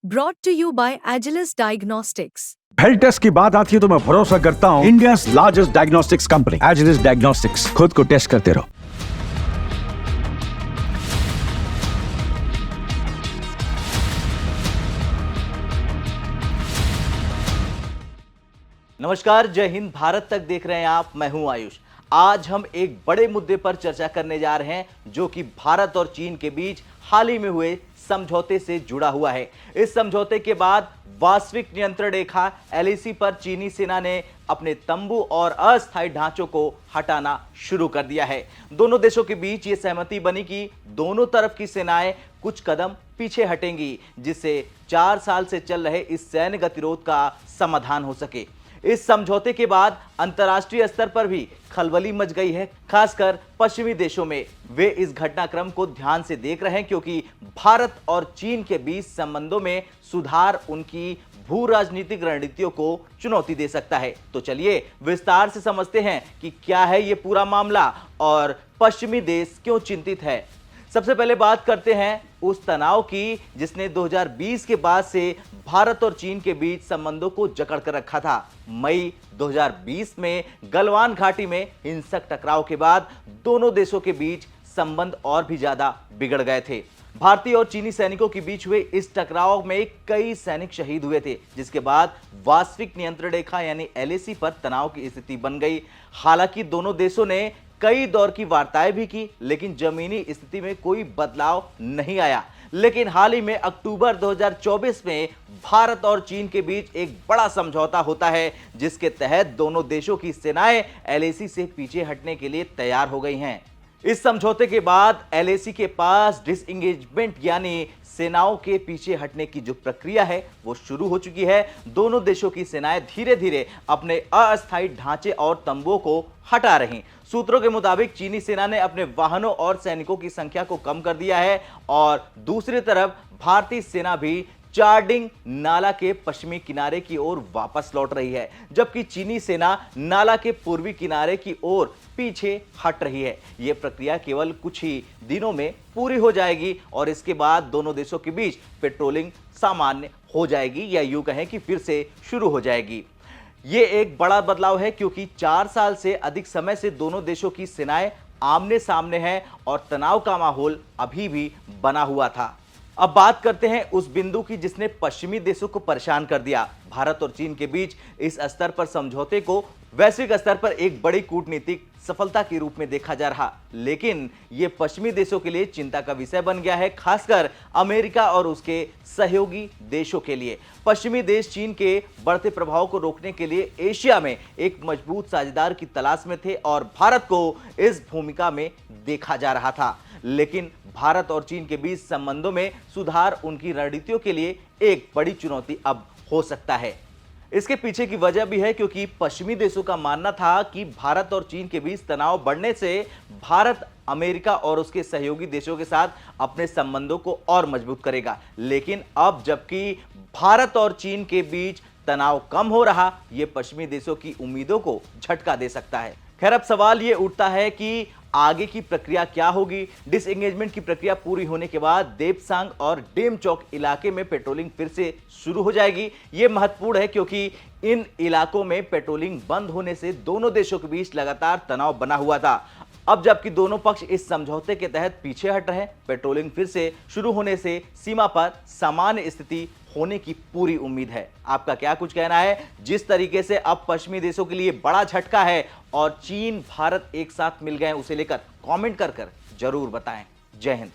Brought to you by Agilus Diagnostics. Health test की बात आती है तो मैं भरोसा करता हूँ India largest diagnostics company Agilus diagnostics. खुद को टेस्ट करते रहो। नमस्कार, जय हिंद, भारत तक देख रहे हैं आप। मैं हूं आयुष। आज हम एक बड़े मुद्दे पर चर्चा करने जा रहे हैं जो कि भारत और चीन के बीच हाल ही में हुए समझौते से जुड़ा हुआ है। इस समझौते के बाद वास्तविक नियंत्रण रेखा एलएसी पर चीनी सेना ने अपने तंबू और अस्थायी ढांचों को हटाना शुरू कर दिया है। दोनों देशों के बीच यह सहमति बनी कि दोनों तरफ की सेनाएं कुछ कदम पीछे हटेंगी, जिससे 4 साल से चल रहे इस सैन्य गतिरोध का समाधान हो सके। इस समझौते के बाद अंतर्राष्ट्रीय स्तर पर भी खलबली मच गई है, खासकर पश्चिमी देशों में। वे इस घटनाक्रम को ध्यान से देख रहे हैं क्योंकि भारत और चीन के बीच संबंधों में सुधार उनकी भू राजनीतिक रणनीतियों को चुनौती दे सकता है। तो चलिए विस्तार से समझते हैं कि क्या है ये पूरा मामला और पश्चिमी देश क्यों चिंतित है। सबसे पहले बात करते हैं उस तनाव की जिसने 2020 के बाद से भारत और चीन के बीच संबंधों को जकड़ कर रखा था। मई 2020 में गलवान घाटी में हिंसक टकराव के बाद दोनों देशों के बीच संबंध और भी ज्यादा बिगड़ गए थे। भारतीय और चीनी सैनिकों के बीच हुए इस टकराव में कई सैनिक शहीद हुए थे, जिसके बाद वास्तविक नियंत्रण रेखा यानी एलएसी पर तनाव की स्थिति बन गई। हालांकि दोनों देशों ने कई दौर की वार्ताएं भी की, लेकिन जमीनी स्थिति में कोई बदलाव नहीं आया। लेकिन हाल ही में अक्टूबर 2024 में भारत और चीन के बीच एक बड़ा समझौता होता है, जिसके तहत दोनों देशों की सेनाएं एलएसी से पीछे हटने के लिए तैयार हो गई हैं। इस समझौते के बाद एलएसी के पास डिसएंगेजमेंट यानी सेनाओं के पीछे हटने की जो प्रक्रिया है वो शुरू हो चुकी है। दोनों देशों की सेनाएं धीरे धीरे अपने अस्थायी ढांचे और तंबुओं को हटा रही। सूत्रों के मुताबिक चीनी सेना ने अपने वाहनों और सैनिकों की संख्या को कम कर दिया है और दूसरी तरफ भारतीय सेना भी चार्डिंग नाला के पश्चिमी किनारे की ओर वापस लौट रही है, जबकि चीनी सेना नाला के पूर्वी किनारे की ओर पीछे हट रही है। यह प्रक्रिया केवल कुछ ही दिनों में पूरी हो जाएगी और इसके बाद दोनों देशों के बीच पेट्रोलिंग सामान्य हो जाएगी, या यूं कहें कि फिर से शुरू हो जाएगी। ये एक बड़ा बदलाव है क्योंकि 4 साल से अधिक समय से दोनों देशों की सेनाएं आमने सामने हैं और तनाव का माहौल अभी भी बना हुआ था। अब बात करते हैं उस बिंदु की जिसने पश्चिमी देशों को परेशान कर दिया। भारत और चीन के बीच इस स्तर पर समझौते को वैश्विक स्तर पर एक बड़ी कूटनीतिक सफलता के रूप में देखा जा रहा, लेकिन यह पश्चिमी देशों के लिए चिंता का विषय बन गया है, खासकर अमेरिका और उसके सहयोगी देशों के लिए। पश्चिमी देश चीन के बढ़ते प्रभाव को रोकने के लिए एशिया में एक मजबूत साझेदार की तलाश में थे और भारत को इस भूमिका में देखा जा रहा था। लेकिन भारत और चीन के बीच संबंधों में सुधार उनकी रणनीतियों के लिए एक बड़ी चुनौती अब हो सकता है। इसके पीछे की वजह भी है क्योंकि पश्चिमी देशों का मानना था कि भारत और चीन के बीच तनाव बढ़ने से भारत अमेरिका और उसके सहयोगी देशों के साथ अपने संबंधों को और मजबूत करेगा। लेकिन अब जबकि भारत और चीन के बीच तनाव कम हो रहा, यह पश्चिमी देशों की उम्मीदों को झटका दे सकता है। खैर, अब सवाल यह उठता है कि आगे की प्रक्रिया क्या होगी। डिसएंगेजमेंट की प्रक्रिया पूरी होने के बाद देपसांग और डेमचौक इलाके में पेट्रोलिंग फिर से शुरू हो जाएगी। यह महत्वपूर्ण है क्योंकि इन इलाकों में पेट्रोलिंग बंद होने से दोनों देशों के बीच लगातार तनाव बना हुआ था। अब जबकि दोनों पक्ष इस समझौते के तहत पीछे हट रहे हैं, पेट्रोलिंग फिर से शुरू होने से सीमा पर सामान्य स्थिति होने की पूरी उम्मीद है। आपका क्या कुछ कहना है? जिस तरीके से अब पश्चिमी देशों के लिए बड़ा झटका है और चीन भारत एक साथ मिल गए, उसे लेकर कमेंट कर जरूर बताएं। जय हिंद।